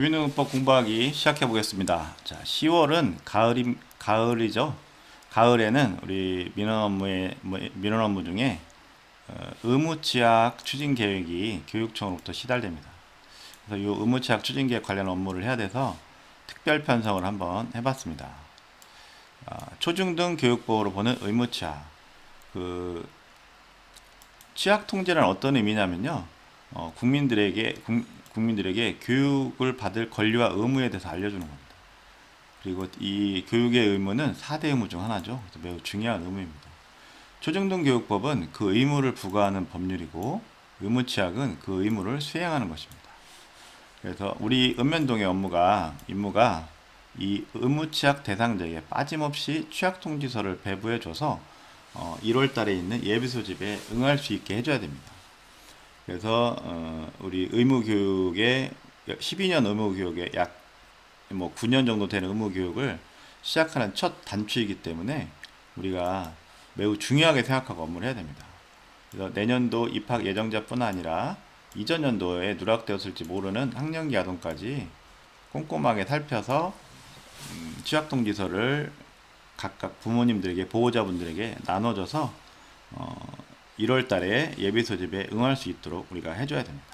유인응법 공부하기 시작해 보겠습니다. 자, 10월은 가을이죠. 가을에는 우리 민원 업무 중에 의무취약 추진 계획이 교육청으로부터 시달됩니다. 그래서 이 의무취약 추진 계획 관련 업무를 해야 돼서 특별 편성을 한번 해봤습니다. 초중등 교육법으로 보는 의무취약. 취약 통제란 어떤 의미냐면요. 국민들에게 교육을 받을 권리와 의무에 대해서 알려주는 겁니다. 그리고 이 교육의 의무는 4대 의무 중 하나죠. 그래서 매우 중요한 의무입니다. 초중등 교육법은 그 의무를 부과하는 법률이고 의무취약은 그 의무를 수행하는 것입니다. 그래서 우리 읍면동의 임무가 이 의무취약 대상자에게 빠짐없이 취약통지서를 배부해줘서 1월 달에 있는 예비소집에 응할 수 있게 해줘야 됩니다. 그래서 우리 의무교육의 12년 의무교육의 약 9년 정도 되는 의무교육을 시작하는 첫 단추이기 때문에 우리가 매우 중요하게 생각하고 업무를 해야 됩니다. 그래서 내년도 입학 예정자뿐 아니라 이전 연도에 누락되었을지 모르는 학령기 아동까지 꼼꼼하게 살펴서 취약통지서를 각각 부모님들에게 보호자분들에게 나눠줘서 1월 달에 예비 소집에 응할 수 있도록 우리가 해줘야 됩니다.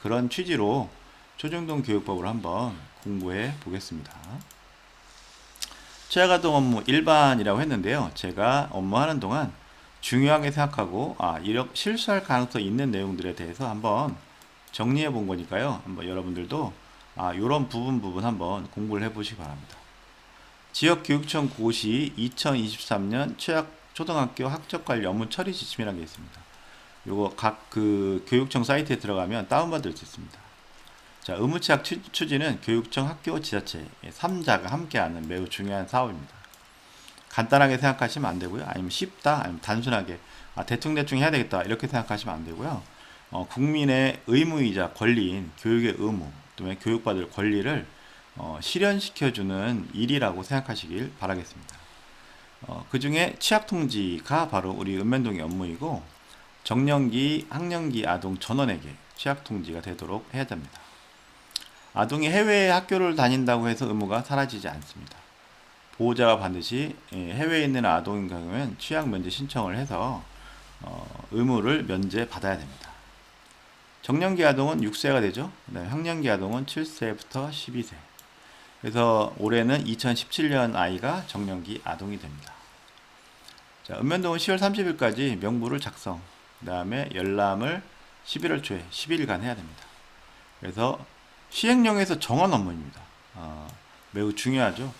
그런 취지로 초중등 교육법을 한번 공부해 보겠습니다. 취약아동 업무 일반이라고 했는데요. 제가 업무하는 동안 중요하게 생각하고 실수할 가능성이 있는 내용들에 대해서 한번 정리해 본 거니까요. 한번 여러분들도 이런 부분 한번 공부를 해 보시기 바랍니다. 지역교육청 고시 2023년 초등학교 학적관리 업무 처리 지침이라는 게 있습니다. 요거 각 교육청 사이트에 들어가면 다운받을 수 있습니다. 자, 의무취약 추진은 교육청, 학교, 지자체 3자가 함께하는 매우 중요한 사업입니다. 간단하게 생각하시면 안 되고요. 아니면 쉽다, 아니면 단순하게 대충 해야 되겠다 이렇게 생각하시면 안 되고요. 국민의 의무이자 권리인 교육의 의무, 또는 교육받을 권리를 실현시켜주는 일이라고 생각하시길 바라겠습니다. 그 중에 취약통지가 바로 우리 읍면동의 업무이고 정년기, 학령기 아동 전원에게 취약통지가 되도록 해야 됩니다. 아동이 해외에 학교를 다닌다고 해서 의무가 사라지지 않습니다. 보호자가 반드시 해외에 있는 아동인 경우에는 취약 면제 신청을 해서 의무를 면제 받아야 됩니다. 정년기 아동은 6세가 되죠. 학령기 아동은 7세부터 12세. 그래서 올해는 2017년 아이가 정년기 아동이 됩니다. 자, 읍면동은 10월 30일까지 명부를 작성, 그 다음에 열람을 11월 초에 10일간 해야 됩니다. 그래서 시행령에서 정한 업무입니다. 매우 중요하죠.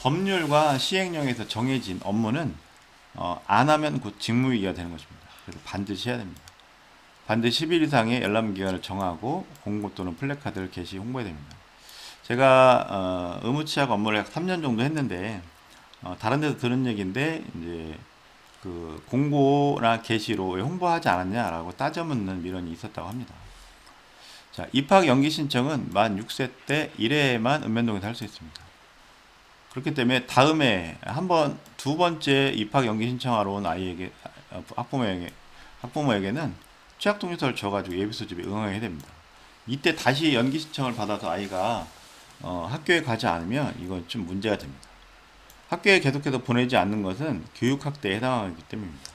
법률과 시행령에서 정해진 업무는 안 하면 곧 직무유기가 되는 것입니다. 그래서 반드시 해야 됩니다. 반드시 10일 이상의 열람 기간을 정하고 공고 또는 플래카드를 게시 홍보해야 됩니다. 제가 의무취약 업무를 약 3년 정도 했는데 다른 데서 들은 얘기인데 이제 그 공고나 게시로 왜 홍보하지 않았냐라고 따져묻는 민원이 있었다고 합니다. 자, 입학 연기 신청은 만 6세 때 1회만 읍면동에서 할 수 있습니다. 그렇기 때문에 다음에 두 번째 입학 연기 신청하러 온 아이에게 학부모에게는 취약통지서를 줘가지고 예비소집에 응하게 됩니다. 이때 다시 연기 신청을 받아서 아이가 학교에 가지 않으면 이건 좀 문제가 됩니다. 학교에 계속해서 보내지 않는 것은 교육학대에 해당하기 때문입니다.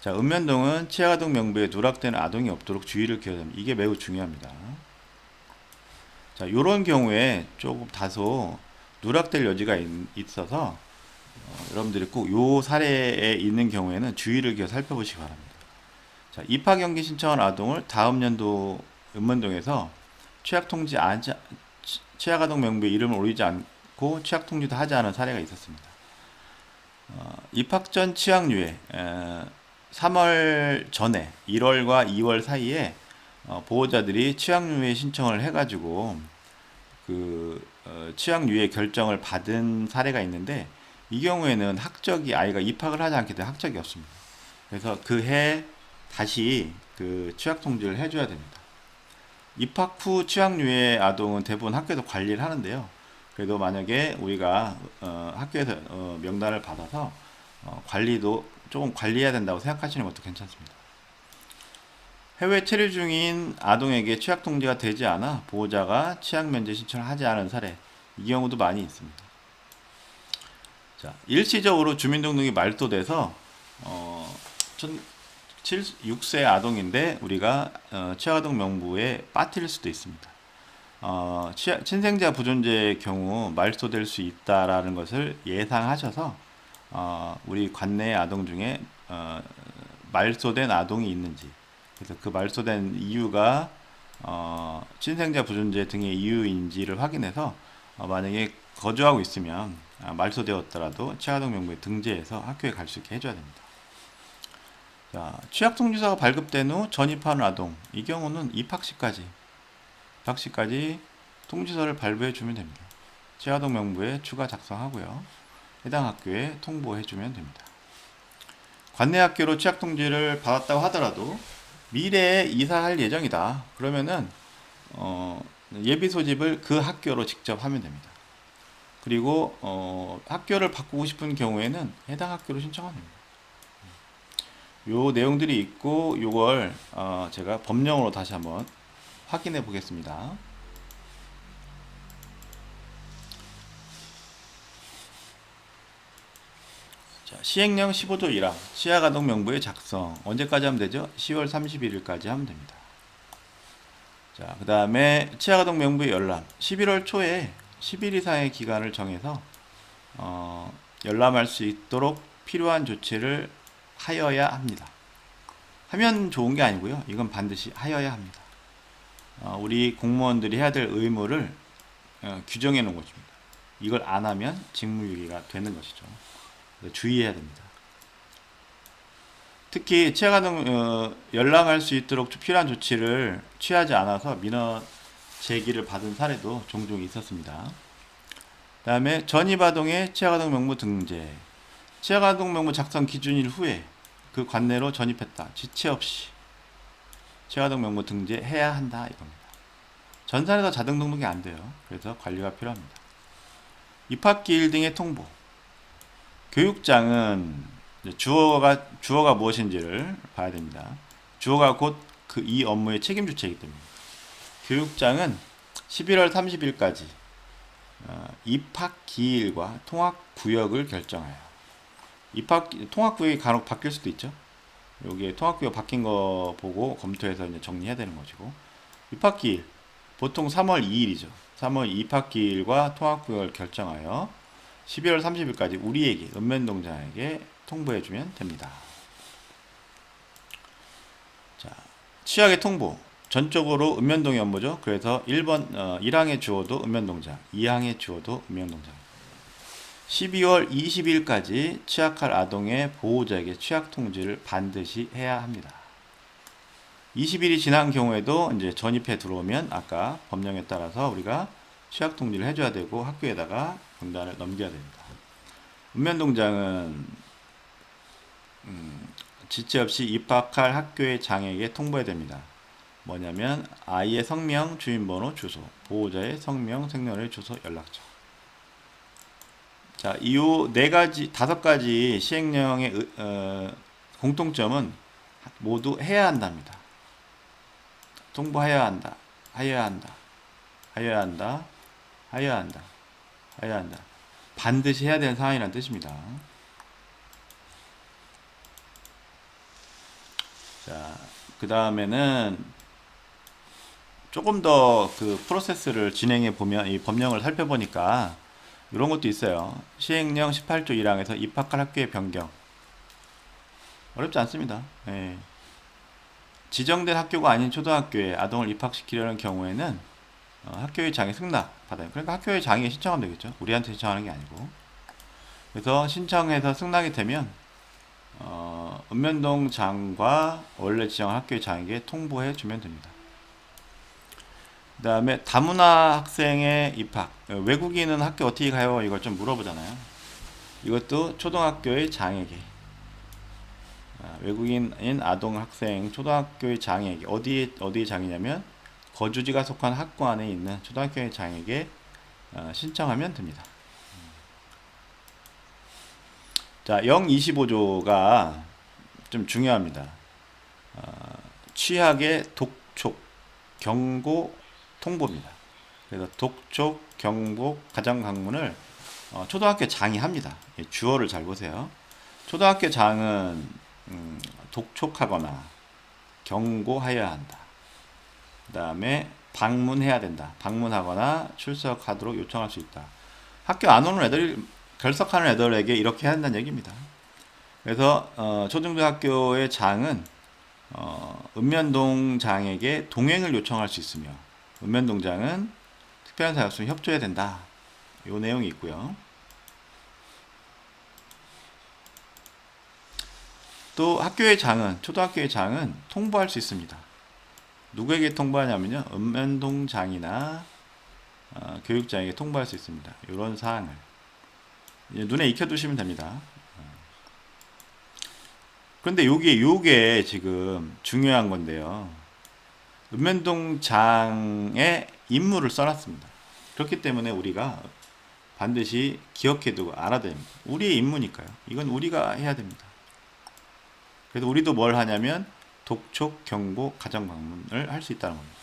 자, 읍면동은 취약아동 명부에 누락되는 아동이 없도록 주의를 기울여야 됩니다. 이게 매우 중요합니다. 자, 이런 경우에 조금 다소 누락될 여지가 있어서 여러분들이 꼭 요 사례에 있는 경우에는 주의를 기울여 살펴보시기 바랍니다. 자, 입학 연기 신청한 아동을 다음 연도 읍면동에서 취약아동 명부에 이름을 올리지 않고 취약통지도 하지 않은 사례가 있었습니다. 입학 전 취약유예 3월 전에 1월과 2월 사이에 보호자들이 취약유예 신청을 해가지고 취약유예 결정을 받은 사례가 있는데 이 경우에는 아이가 입학을 하지 않게 되면 학적이 없습니다. 그래서 그 해 다시 취약통지를 해줘야 됩니다. 입학 후 취약유예 아동은 대부분 학교에서 관리를 하는데요. 그래도 만약에 우리가 학교에서 명단을 받아서 관리도 조금 관리해야 된다고 생각하시는 것도 괜찮습니다. 해외 체류 중인 아동에게 취약 통지가 되지 않아 보호자가 취약 면제 신청을 하지 않은 사례, 이 경우도 많이 있습니다. 자, 일시적으로 주민등록이 말소돼서 6세 아동인데 우리가 취약아동 명부에 빠뜨릴 수도 있습니다. 친생자 부존재의 경우 말소될 수 있다라는 것을 예상하셔서 우리 관내 아동 중에 말소된 아동이 있는지, 그래서 그 말소된 이유가 친생자 부존재 등의 이유인지를 확인해서 만약에 거주하고 있으면 말소되었더라도 취약아동 명부에 등재해서 학교에 갈 수 있게 해줘야 됩니다. 자, 취약통지서가 발급된 후 전입하는 아동, 이 경우는 입학시까지 통지서를 발부해 주면 됩니다. 취약아동 명부에 추가 작성하고요. 해당 학교에 통보해 주면 됩니다. 관내 학교로 취약통지를 받았다고 하더라도 미래에 이사할 예정이다. 그러면은 예비 소집을 그 학교로 직접 하면 됩니다. 그리고 학교를 바꾸고 싶은 경우에는 해당 학교로 신청하면 됩니다. 요 내용들이 있고 요걸 제가 법령으로 다시 한번 확인해 보겠습니다. 자, 시행령 15조 1항 취약아동 명부의 작성 언제까지 하면 되죠? 10월 31일까지 하면 됩니다. 자, 그 다음에 취약아동 명부의 열람 11월 초에 10일 이상의 기간을 정해서 열람할 수 있도록 필요한 조치를 하여야 합니다. 하면 좋은 게 아니고요. 이건 반드시 하여야 합니다. 우리 공무원들이 해야 될 의무를 규정해 놓은 것입니다. 이걸 안 하면 직무유기가 되는 것이죠. 주의해야 됩니다. 특히 취약아동 열람할 수 있도록 필요한 조치를 취하지 않아서 민원 제기를 받은 사례도 종종 있었습니다. 그 다음에 전입아동의 취약아동 명부 등재 취약아동 명부 작성 기준일 후에 그 관내로 전입했다. 지체 없이 취약아동 명부 등재해야 한다 이겁니다. 전산에서 자동 등록이 안 돼요. 그래서 관리가 필요합니다. 입학기일 등의 통보 교육장은 주어가 무엇인지를 봐야 됩니다. 주어가 곧 그 이 업무의 책임 주체이기 때문에 교육장은 11월 30일까지 입학 기일과 통학 구역을 결정하여 통학 구역이 간혹 바뀔 수도 있죠. 여기에 통학 구역 바뀐 거 보고 검토해서 이제 정리해야 되는 것이고 입학 기일 보통 3월 2일이죠. 3월 입학 기일과 통학 구역을 결정하여 12월 30일까지 우리에게 읍면동장에게 통보해 주면 됩니다. 자, 취약의 통보 전적으로 읍면동의 업무죠. 그래서 1항의 주어도 읍면동장, 2항의 주어도 읍면동장. 12월 20일까지 취약할 아동의 보호자에게 취약 통지를 반드시 해야 합니다. 20일이 지난 경우에도 이제 전입해 들어오면 아까 법령에 따라서 우리가 취약 통지를 해줘야 되고 학교에다가 명단을 넘겨야 됩니다. 읍면동장은 지체 없이 입학할 학교의 장에게 통보해야 됩니다. 뭐냐면 아이의 성명, 주민번호, 주소, 보호자의 성명, 생년월일, 주소, 연락처. 자, 이후 5가지 시행령의 공통점은 모두 해야 한답니다. 통보해야 한다. 하여야 한다. 하여야 한다. 하여야 한다. 하여야 한다. 반드시 해야 되는 상황이라는 뜻입니다. 자, 그 다음에는 조금 더 그 프로세스를 진행해 보면 이 법령을 살펴보니까 이런 것도 있어요. 시행령 18조 1항에서 입학할 학교의 변경. 어렵지 않습니다. 예. 지정된 학교가 아닌 초등학교에 아동을 입학시키려는 경우에는 학교의 장이 승낙 받아요. 그러니까 학교의 장에 신청하면 되겠죠. 우리한테 신청하는 게 아니고. 그래서 신청해서 승낙이 되면 읍면동 장과 원래 지정한 학교의 장에게 통보해 주면 됩니다. 그 다음에 다문화 학생의 입학, 외국인은 학교 어떻게 가요? 이걸 좀 물어보잖아요. 이것도 초등학교의 장에게, 외국인인 아동 학생 초등학교의 장에게, 어디의 장이냐면 거주지가 속한 학교 안에 있는 초등학교의 장에게 신청하면 됩니다. 자, 025조가 좀 중요합니다. 취약의 독촉, 경고, 통보입니다. 그래서 독촉, 경고, 가정 방문을 초등학교 장이 합니다. 주어를 잘 보세요. 초등학교 장은 독촉하거나 경고하여야 한다. 그 다음에 방문해야 된다. 방문하거나 출석하도록 요청할 수 있다. 학교 안 오는 애들, 결석하는 애들에게 이렇게 해야 한다는 얘기입니다. 그래서 초중등학교의 장은 읍면동 장에게 동행을 요청할 수 있으며, 읍면동 장은 특별한 사유 없으면 협조해야 된다. 요 내용이 있고요. 또 학교의 장은, 초등학교의 장은 통보할 수 있습니다. 누구에게 통보하냐면요, 읍면동 장이나 교육장에게 통보할 수 있습니다. 이런 사항을 눈에 익혀두시면 됩니다. 그런데 요게 지금 중요한 건데요. 읍면동 장의 임무를 써놨습니다. 그렇기 때문에 우리가 반드시 기억해두고 알아야 됩니다. 우리의 임무니까요. 이건 우리가 해야 됩니다. 그래서 우리도 뭘 하냐면 독촉, 경고, 가정 방문을 할 수 있다는 겁니다.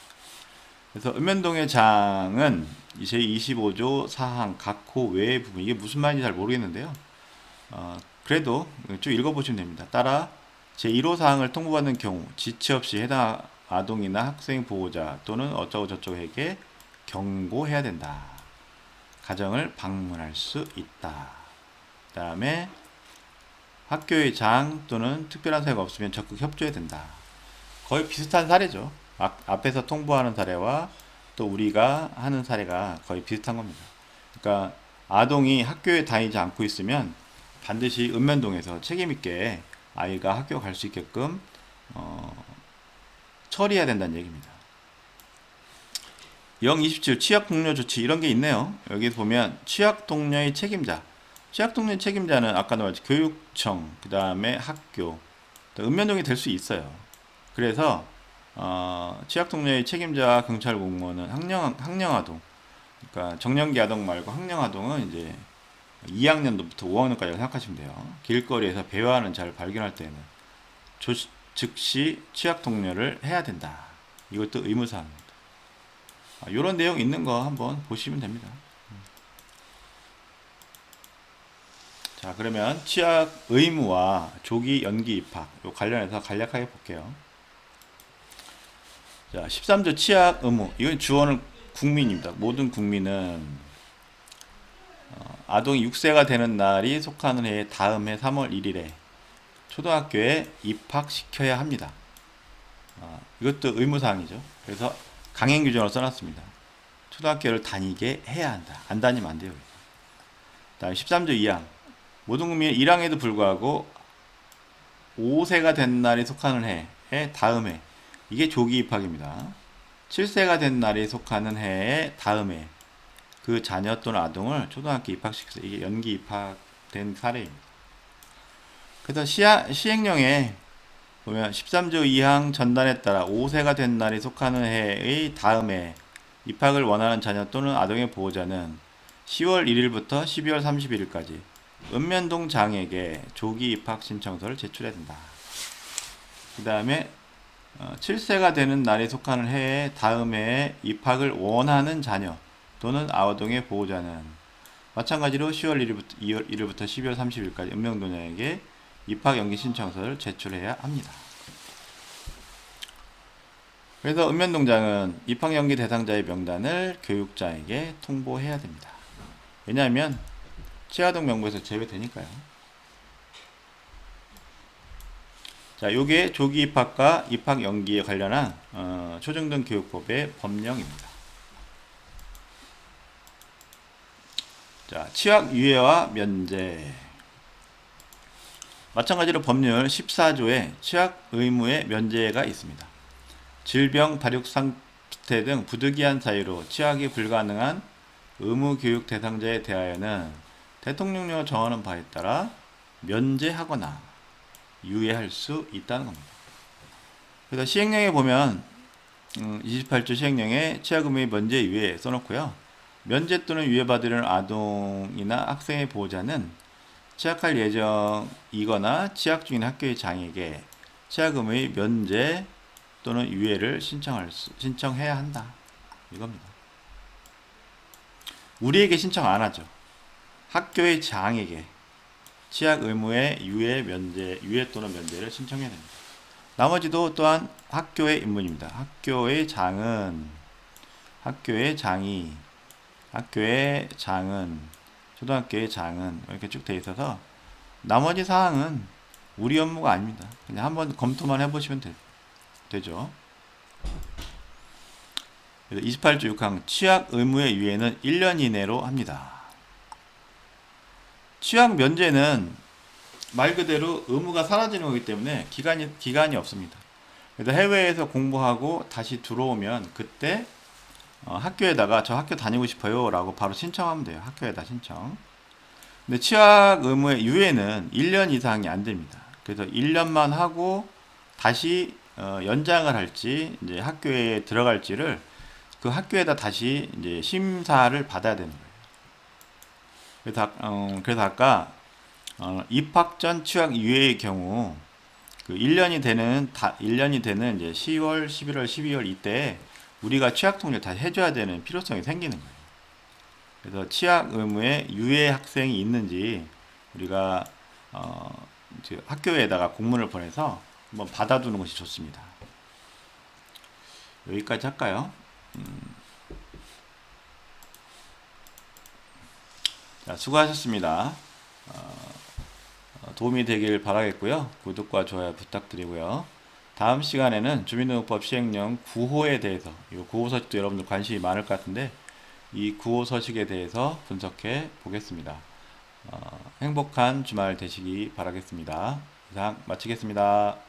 그래서 읍면동의 장은 제25조 사항 각호 외의 부분, 이게 무슨 말인지 잘 모르겠는데요. 그래도 쭉 읽어보시면 됩니다. 따라 제1호 사항을 통보받는 경우 지체 없이 해당 아동이나 학생 보호자 또는 어쩌고 저쩌고에게 경고해야 된다. 가정을 방문할 수 있다. 그 다음에 학교의 장 또는 특별한 사유가 없으면 적극 협조해야 된다. 거의 비슷한 사례죠. 앞에서 통보하는 사례와 또 우리가 하는 사례가 거의 비슷한 겁니다. 그러니까 아동이 학교에 다니지 않고 있으면 반드시 읍면동에서 책임있게 아이가 학교 갈 수 있게끔 처리해야 된다는 얘기입니다. 027 취약동료 조치 이런 게 있네요. 여기 보면 취약동료의 책임자, 취약동료의 책임자는 아까 말했지 교육청, 그 다음에 학교, 읍면동이 될 수 있어요. 그래서 취약동료의 책임자 경찰 공무원은 학령아동, 그러니까 정년기 아동 말고 학령아동은 이제 2학년도부터 5학년까지 생각하시면 돼요. 길거리에서 배회하는 자를 발견할 때는 즉시 취약동료를 해야 된다. 이것도 의무사항입니다. 이런 내용 있는 거 한번 보시면 됩니다. 자, 그러면 취약 의무와 조기 연기 입학 요 관련해서 간략하게 볼게요. 자, 13조 취약 의무, 이건 주어는 국민입니다. 모든 국민은 아동이 6세가 되는 날이 속하는 해의 다음 해 3월 1일에 초등학교에 입학시켜야 합니다. 이것도 의무사항이죠. 그래서 강행 규정을 써놨습니다. 초등학교를 다니게 해야 한다. 안 다니면 안 돼요. 다음 13조 2항, 모든 국민은 1항에도 불구하고 5세가 된 날이 속하는 해의 다음 해, 이게 조기 입학입니다. 7세가 된 날이 속하는 해의 다음 해, 그 자녀 또는 아동을 초등학교 입학시켜서 이게 연기 입학된 사례입니다. 그래서 시행령에 보면 13조 2항 전단에 따라 5세가 된 날이 속하는 해의 다음 해 입학을 원하는 자녀 또는 아동의 보호자는 10월 1일부터 12월 31일까지 읍면동 장에게 조기 입학 신청서를 제출해야 된다. 그 다음에 7세가 되는 날이 속하는 해의 다음 해에 입학을 원하는 자녀 또는 아동의 보호자는 마찬가지로 10월 1일부터 12월 30일까지 읍면동장에게 입학 연기 신청서를 제출해야 합니다. 그래서 읍면동장은 입학 연기 대상자의 명단을 교육자에게 통보해야 됩니다. 왜냐하면 취아동 명부에서 제외되니까요. 자, 요게 조기 입학과 입학 연기에 관련한 초중등 교육법의 법령입니다. 자, 취약 유예와 면제. 마찬가지로 법률 14조에 취약 의무의 면제가 있습니다. 질병, 발육 상태 등 부득이한 사유로 취약이 불가능한 의무 교육 대상자에 대하여는 대통령령으로 정하는 바에 따라 면제하거나 유예할 수 있다는 겁니다. 그래서 시행령에 보면 28조 시행령에 취약 의무의 면제 유예 써놓고요. 면제 또는 유예받으려는 아동이나 학생의 보호자는 취약할 예정이거나 취약 중인 학교의 장에게 취약 의무의 면제 또는 유예를 신청해야 한다. 이겁니다. 우리에게 신청 안 하죠. 학교의 장에게 취약 의무의 유예 또는 면제를 신청해야 됩니다. 나머지도 또한 학교의 임무입니다. 학교의 장은 초등학교의 장은 이렇게 쭉 돼 있어서 나머지 사항은 우리 업무가 아닙니다. 그냥 한번 검토만 해보시면 되죠. 28조 6항 취약 의무의 유예는 1년 이내로 합니다. 취약 면제는 말 그대로 의무가 사라지는 거기 때문에 기간이 없습니다. 그래서 해외에서 공부하고 다시 들어오면 그때 학교에다가 저 학교 다니고 싶어요 라고 바로 신청하면 돼요. 학교에다 신청. 근데 취약 의무의 유예는 1년 이상이 안 됩니다. 그래서 1년만 하고 다시 연장을 할지 이제 학교에 들어갈지를 그 학교에다 다시 이제 심사를 받아야 되는 거예요. 그래서 아까 입학 전 취약 유예의 경우 그 1년이 되는 이제 10월, 11월, 12월 이때 우리가 취약 통지를 다시 해줘야 되는 필요성이 생기는 거예요. 그래서 취약 의무에 유예 학생이 있는지 우리가 학교에다가 공문을 보내서 한번 받아두는 것이 좋습니다. 여기까지 할까요? 자, 수고하셨습니다. 도움이 되길 바라겠고요. 구독과 좋아요 부탁드리고요. 다음 시간에는 주민등록법 시행령 9호에 대해서, 이 9호 서식도 여러분들 관심이 많을 것 같은데 이 9호 서식에 대해서 분석해 보겠습니다. 행복한 주말 되시기 바라겠습니다. 이상 마치겠습니다.